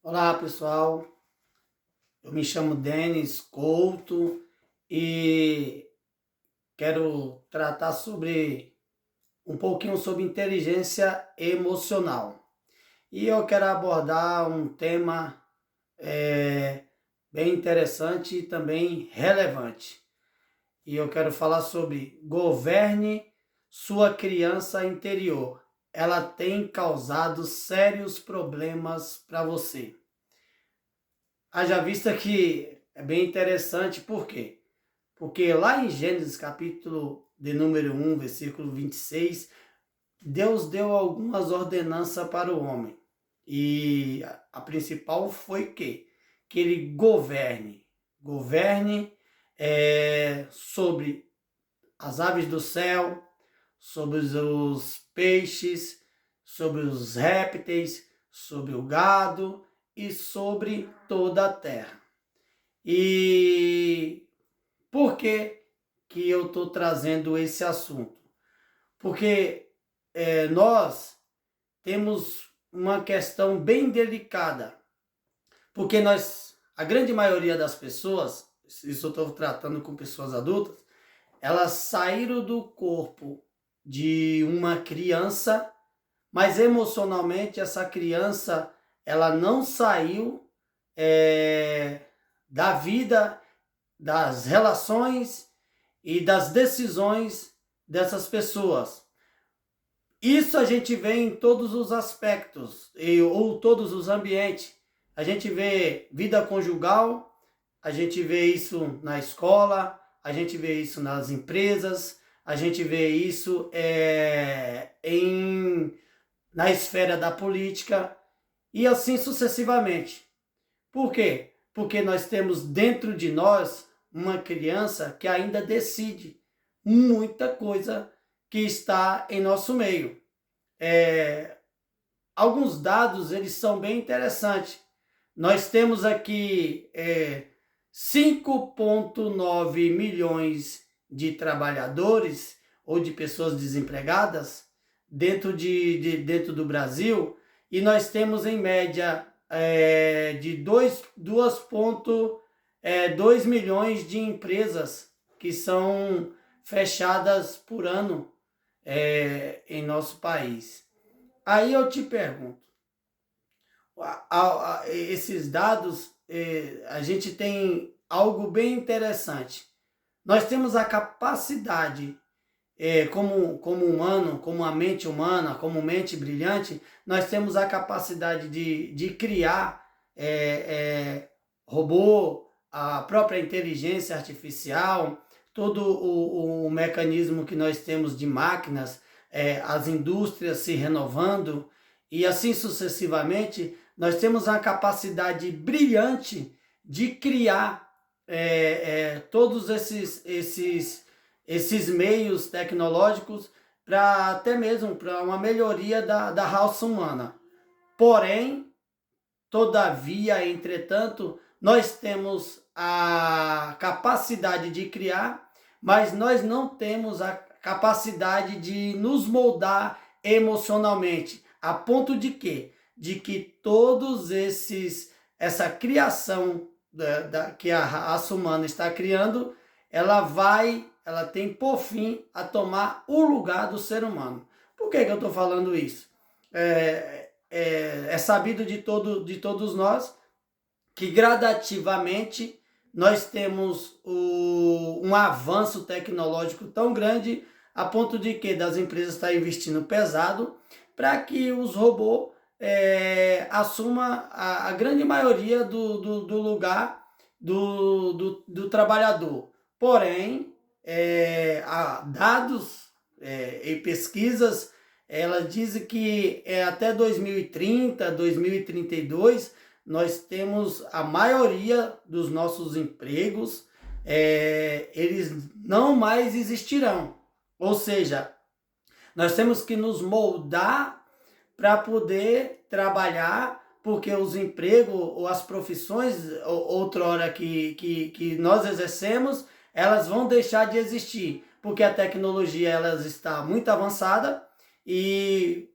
Olá pessoal, eu me chamo Denis Couto e quero tratar um pouquinho sobre inteligência emocional. E eu quero abordar um tema bem interessante e também relevante. E eu quero falar sobre governe sua criança interior. Ela tem causado sérios problemas para você. Haja vista que é bem interessante, por quê? Porque lá em Gênesis capítulo de número 1, versículo 26, Deus deu algumas ordenanças para o homem. E a principal foi que ele governe sobre as aves do céu, sobre os peixes, sobre os répteis, sobre o gado e sobre toda a terra. E por que eu estou trazendo esse assunto? Porque nós temos uma questão bem delicada, porque a grande maioria das pessoas, isso eu estou tratando com pessoas adultas, elas saíram do corpo de uma criança, mas emocionalmente essa criança ela não saiu da vida, das relações e das decisões dessas pessoas. Isso a gente vê em todos os aspectos ou todos os ambientes. A gente vê vida conjugal, a gente vê isso na escola, a gente vê isso nas empresas, a gente vê isso na esfera da política e assim sucessivamente. Por quê? Porque nós temos dentro de nós uma criança que ainda decide muita coisa que está em nosso meio. Alguns dados eles são bem interessantes. Nós temos aqui 5,9 milhões de trabalhadores ou de pessoas desempregadas dentro do Brasil, e nós temos em média de 2,2 milhões de empresas que são fechadas por ano em nosso país. Aí eu te pergunto, esses dados, a gente tem algo bem interessante. Nós temos a capacidade, como humano, como a mente humana, como mente brilhante, nós temos a capacidade de criar robô, a própria inteligência artificial, todo o mecanismo que nós temos de máquinas, as indústrias se renovando e assim sucessivamente, nós temos a capacidade brilhante de criar todos esses meios tecnológicos para até mesmo para uma melhoria da raça humana. Porém, todavia, entretanto, nós temos a capacidade de criar, mas nós não temos a capacidade de nos moldar emocionalmente, a ponto de quê? De que essa criação que a raça humana está criando, ela tem por fim a tomar o lugar do ser humano. Por que eu estou falando isso? É sabido de todos nós que gradativamente nós temos um avanço tecnológico tão grande a ponto de que das empresas estar investindo pesado para que os robôs assumam a grande maioria do lugar do trabalhador. Porém, dados e pesquisas, elas dizem que até 2030, 2032, nós temos a maioria dos nossos empregos, eles não mais existirão. Ou seja, nós temos que nos moldar para poder trabalhar, porque os empregos ou as profissões outrora que nós exercemos, elas vão deixar de existir, porque a tecnologia está muito avançada e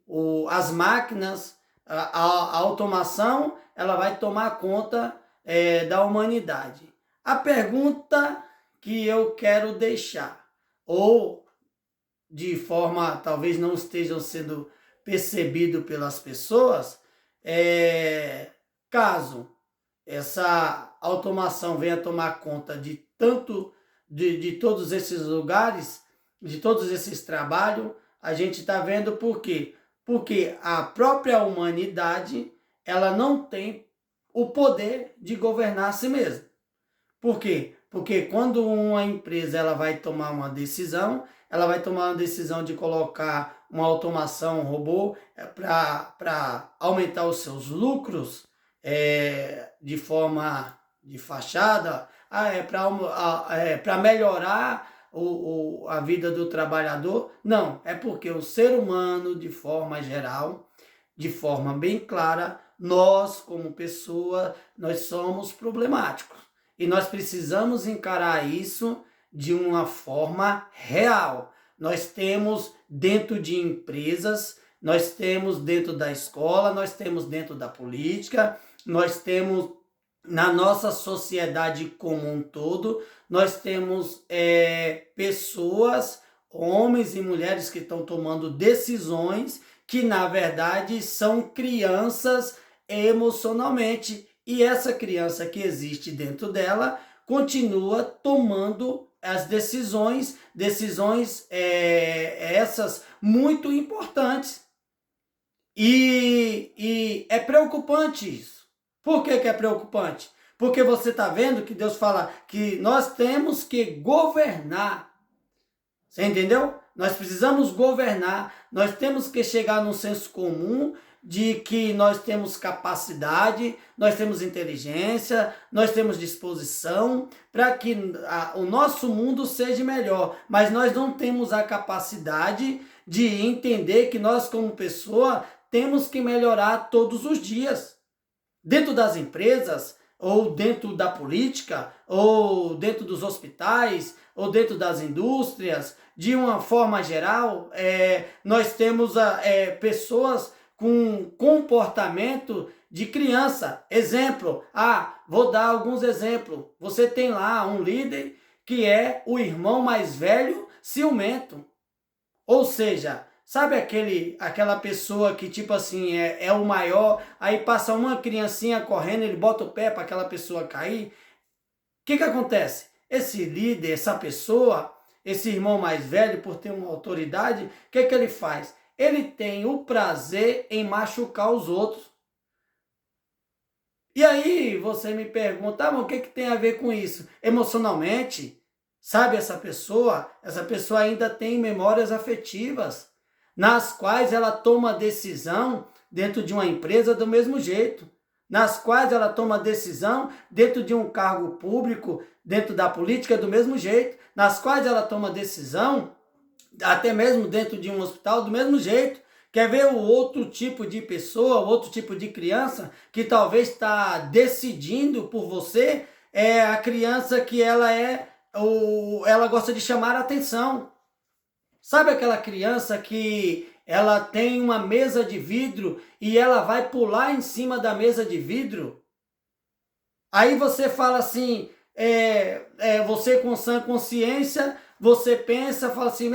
as máquinas A automação ela vai tomar conta da humanidade. A pergunta que eu quero deixar, ou de forma talvez não estejam sendo percebido pelas pessoas, caso essa automação venha tomar conta de tanto de todos esses lugares, de todos esses trabalhos, a gente está vendo por quê? Porque a própria humanidade ela não tem o poder de governar a si mesma. Por quê? Porque quando uma empresa ela vai tomar uma decisão, ela vai tomar uma decisão de colocar uma automação, um robô, para aumentar os seus lucros de forma de fachada, para melhorar a vida do trabalhador. Não, é porque o ser humano, de forma geral, de forma bem clara, nós, como pessoa, nós somos problemáticos. E nós precisamos encarar isso de uma forma real. Nós temos dentro de empresas, nós temos dentro da escola, nós temos dentro da política, nós temos na nossa sociedade como um todo, nós temos pessoas, homens e mulheres que estão tomando decisões que, na verdade, são crianças emocionalmente. E essa criança que existe dentro dela continua tomando as decisões essas muito importantes. E é preocupante isso. Por que é preocupante? Porque você está vendo que Deus fala que nós temos que governar. Você entendeu? Nós precisamos governar, nós temos que chegar num senso comum de que nós temos capacidade, nós temos inteligência, nós temos disposição para que o nosso mundo seja melhor, mas nós não temos a capacidade de entender que nós, como pessoa, temos que melhorar todos os dias. Dentro das empresas, ou dentro da política, ou dentro dos hospitais, ou dentro das indústrias, de uma forma geral, nós temos pessoas com comportamento de criança. Exemplo, vou dar alguns exemplos. Você tem lá um líder que é o irmão mais velho ciumento. Ou seja, sabe aquela pessoa que tipo assim é o maior, aí passa uma criancinha correndo, ele bota o pé para aquela pessoa cair. O que acontece? Esse líder, essa pessoa, esse irmão mais velho, por ter uma autoridade, o que ele faz? Ele tem o prazer em machucar os outros. E aí você me pergunta, mas o que tem a ver com isso? Emocionalmente, sabe, essa pessoa ainda tem memórias afetivas, nas quais ela toma decisão dentro de uma empresa do mesmo jeito, nas quais ela toma decisão dentro de um cargo público, dentro da política do mesmo jeito, nas quais ela toma decisão até mesmo dentro de um hospital do mesmo jeito. Quer ver o outro tipo de pessoa, outro tipo de criança que talvez está decidindo por você? É a criança que ela gosta de chamar a atenção. Sabe aquela criança que ela tem uma mesa de vidro e ela vai pular em cima da mesa de vidro? Aí você fala assim, você com sã consciência, você pensa, fala assim,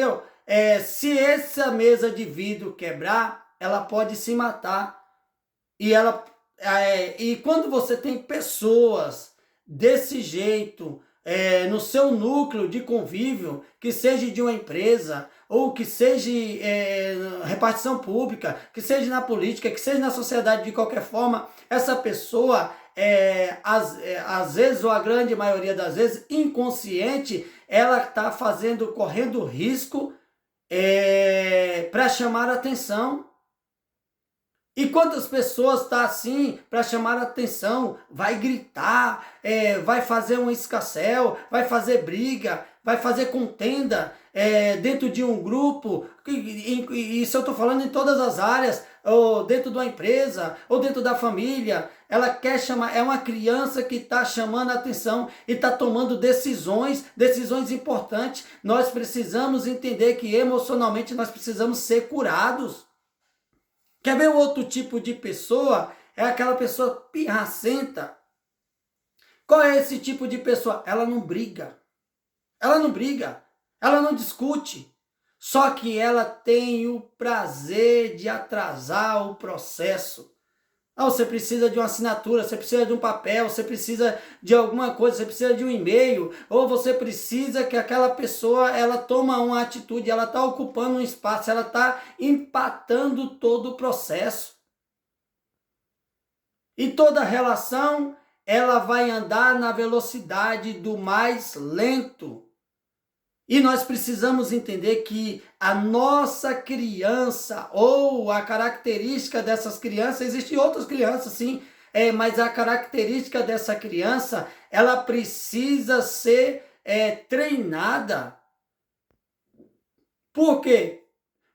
se essa mesa de vidro quebrar, ela pode se matar. E quando você tem pessoas desse jeito, no seu núcleo de convívio, que seja de uma empresa, ou que seja repartição pública, que seja na política, que seja na sociedade, de qualquer forma, essa pessoa, às vezes, ou a grande maioria das vezes, inconsciente, ela está correndo risco para chamar a atenção. E quantas pessoas estão assim para chamar a atenção? Vai gritar, vai fazer um escarcéu, vai fazer briga, vai fazer contenda dentro de um grupo. Isso eu estou falando em todas as áreas, ou dentro de uma empresa, ou dentro da família. Ela quer chamar, é uma criança que está chamando a atenção e está tomando decisões importantes. Nós precisamos entender que emocionalmente nós precisamos ser curados. Quer ver o outro tipo de pessoa? É aquela pessoa pirracenta. Qual é esse tipo de pessoa? Ela não briga. Ela não briga. Ela não discute. Só que ela tem o prazer de atrasar o processo. Ah, você precisa de uma assinatura, você precisa de um papel, você precisa de alguma coisa, você precisa de um e-mail, ou você precisa que aquela pessoa, ela toma uma atitude, ela está ocupando um espaço, ela está empatando todo o processo. E toda relação, ela vai andar na velocidade do mais lento. E nós precisamos entender que a nossa criança, ou a característica dessas crianças, existem outras crianças sim, mas a característica dessa criança, ela precisa ser treinada. Por quê?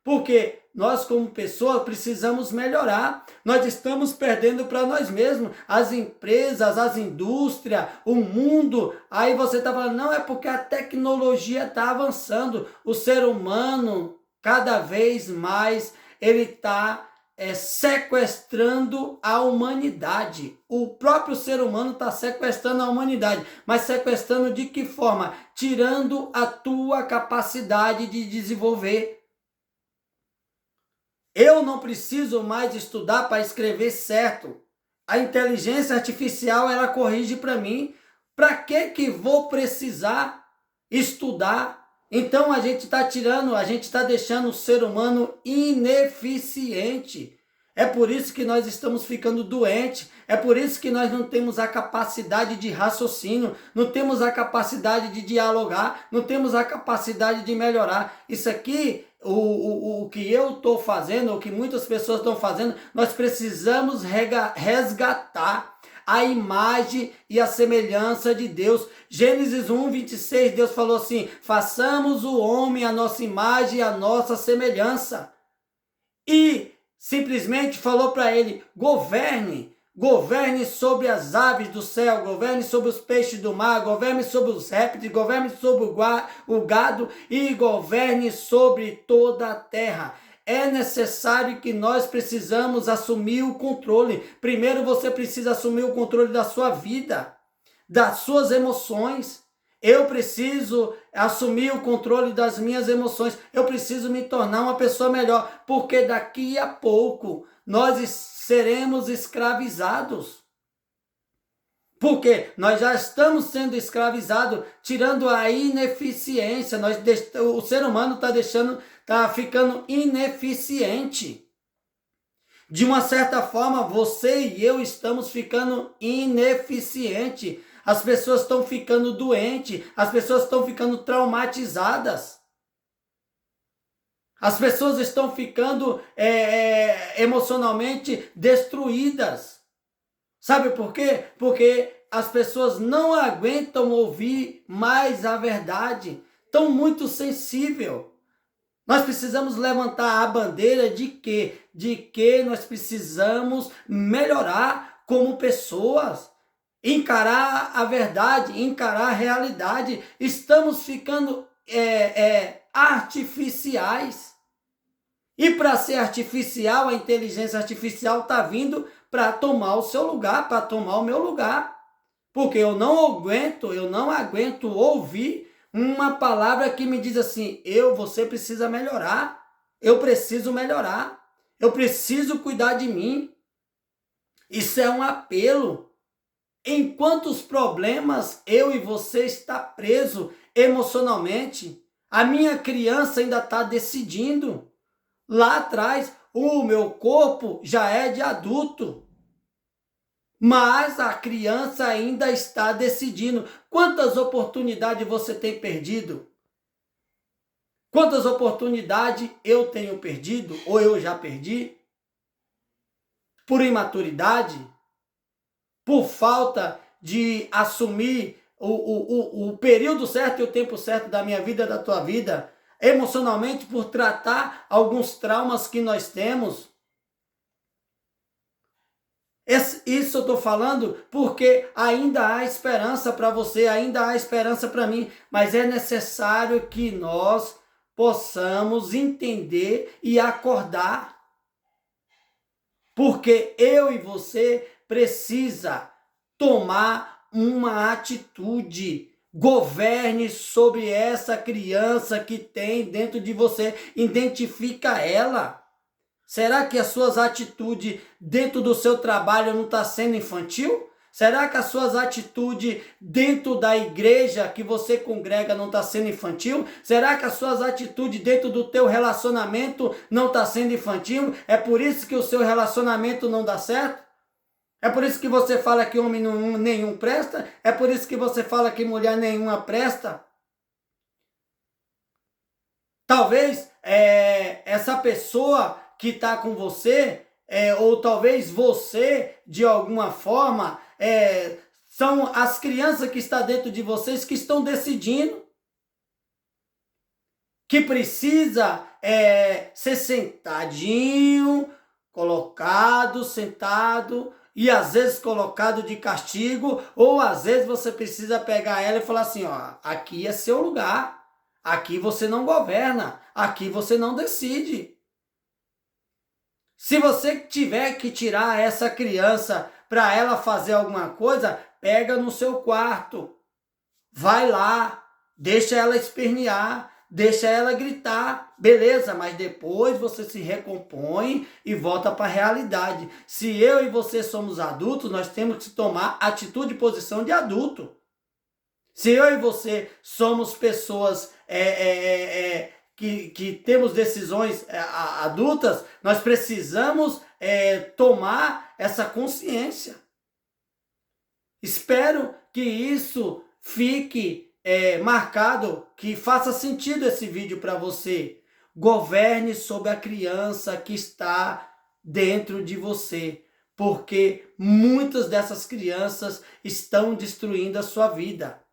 Porque nós, como pessoa, precisamos melhorar. Nós estamos perdendo para nós mesmos. As empresas, as indústrias, o mundo. Aí você está falando, não, é porque a tecnologia está avançando. O ser humano, cada vez mais, ele está sequestrando a humanidade. O próprio ser humano está sequestrando a humanidade. Mas sequestrando de que forma? Tirando a tua capacidade de desenvolver. Eu não preciso mais estudar para escrever certo. A inteligência artificial, ela corrige para mim. Para que vou precisar estudar? Então a gente está deixando o ser humano ineficiente. É por isso que nós estamos ficando doentes. É por isso que nós não temos a capacidade de raciocínio, não temos a capacidade de dialogar, não temos a capacidade de melhorar. Isso aqui, o que eu estou fazendo, o que muitas pessoas estão fazendo, nós precisamos resgatar a imagem e a semelhança de Deus. Gênesis 1:26, Deus falou assim, façamos o homem a nossa imagem e a nossa semelhança. E simplesmente falou para ele, governe sobre as aves do céu, governe sobre os peixes do mar, governe sobre os répteis, governe sobre o gado e governe sobre toda a terra. É necessário que nós precisamos assumir o controle. Primeiro você precisa assumir o controle da sua vida, das suas emoções. Eu preciso assumir o controle das minhas emoções. Eu preciso me tornar uma pessoa melhor, porque daqui a pouco nós seremos escravizados. Porque nós já estamos sendo escravizados, tirando a ineficiência. O ser humano está ficando ineficiente. De uma certa forma, você e eu estamos ficando ineficientes. As pessoas estão ficando doentes, as pessoas estão ficando traumatizadas. As pessoas estão ficando emocionalmente destruídas. Sabe por quê? Porque as pessoas não aguentam ouvir mais a verdade. Estão muito sensíveis. Nós precisamos levantar a bandeira de quê? De que nós precisamos melhorar como pessoas. Encarar a verdade, encarar a realidade. Estamos ficando artificiais. E para ser artificial, a inteligência artificial está vindo para tomar o seu lugar, para tomar o meu lugar. Porque eu não aguento ouvir uma palavra que me diz assim, você precisa melhorar, eu preciso melhorar, eu preciso cuidar de mim. Isso é um apelo. Em quantos problemas eu e você está preso emocionalmente? A minha criança ainda está decidindo. Lá atrás, o meu corpo já é de adulto. Mas a criança ainda está decidindo. Quantas oportunidades você tem perdido? Quantas oportunidades eu tenho perdido ou eu já perdi? Por imaturidade? Por falta de assumir o período certo e o tempo certo da minha vida, da tua vida? Emocionalmente, por tratar alguns traumas que nós temos? Isso eu estou falando porque ainda há esperança para você, ainda há esperança para mim, mas é necessário que nós possamos entender e acordar. Porque eu e você precisa tomar uma atitude. Governe sobre essa criança que tem dentro de você. Identifica ela. Será que as suas atitudes dentro do seu trabalho não estão sendo infantil? Será que as suas atitudes dentro da igreja que você congrega não está sendo infantil? Será que as suas atitudes dentro do teu relacionamento não está sendo infantil? É por isso que o seu relacionamento não dá certo? É por isso que você fala que homem nenhum presta? É por isso que você fala que mulher nenhuma presta? Talvez essa pessoa que está com você, ou talvez você, de alguma forma, são as crianças que estão dentro de vocês que estão decidindo que precisa ser sentadinho, colocado, sentado, e às vezes colocado de castigo, ou às vezes você precisa pegar ela e falar assim, ó, aqui é seu lugar. Aqui você não governa, aqui você não decide. Se você tiver que tirar essa criança para ela fazer alguma coisa, pega no seu quarto. Vai lá, deixa ela espernear, deixa ela gritar. Beleza, mas depois você se recompõe e volta para a realidade. Se eu e você somos adultos, nós temos que tomar atitude e posição de adulto. Se eu e você somos pessoas que temos decisões adultas, nós precisamos tomar essa consciência. Espero que isso fique marcado, que faça sentido esse vídeo para você. Governe sobre a criança que está dentro de você, porque muitas dessas crianças estão destruindo a sua vida.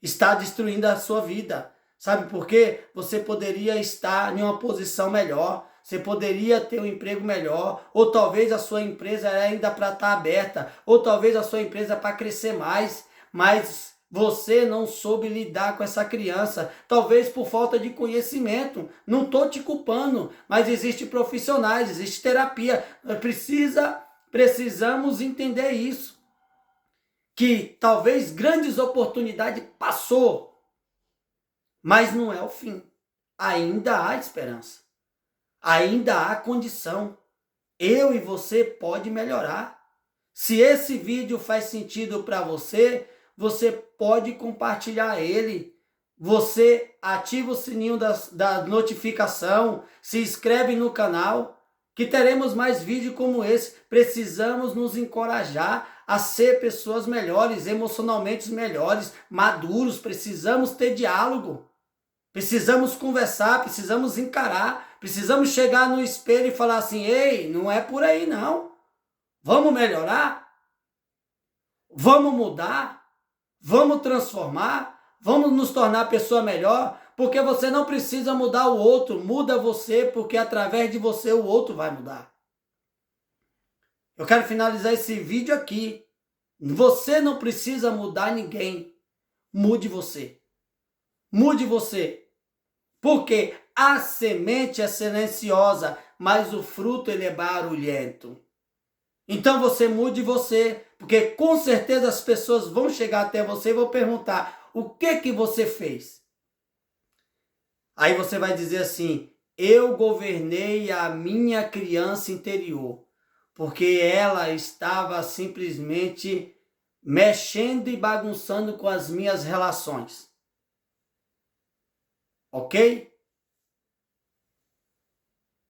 Está destruindo a sua vida. Sabe por quê? Você poderia estar em uma posição melhor, você poderia ter um emprego melhor, ou talvez a sua empresa era ainda para estar aberta, ou talvez a sua empresa para crescer mais, mas você não soube lidar com essa criança, talvez por falta de conhecimento. Não estou te culpando, mas existem profissionais, existe terapia. Precisamos entender isso. Que talvez grandes oportunidades passou, mas não é o fim. Ainda há esperança. Ainda há condição. Eu e você pode melhorar. Se esse vídeo faz sentido para você, você pode compartilhar ele. Você ativa o sininho da notificação, se inscreve no canal, que teremos mais vídeos como esse. Precisamos nos encorajar a ser pessoas melhores, emocionalmente melhores, maduros. Precisamos ter diálogo, precisamos conversar, precisamos encarar, precisamos chegar no espelho e falar assim, ei, não é por aí não, vamos melhorar, vamos mudar, vamos transformar, vamos nos tornar pessoa melhor, porque você não precisa mudar o outro, muda você, porque através de você o outro vai mudar. Eu quero finalizar esse vídeo aqui. Você não precisa mudar ninguém. Mude você. Mude você. Porque a semente é silenciosa, mas o fruto ele é barulhento. Então você mude você, porque com certeza as pessoas vão chegar até você e vão perguntar, o que você fez? Aí você vai dizer assim, eu governei a minha criança interior. Porque ela estava simplesmente mexendo e bagunçando com as minhas relações. Ok?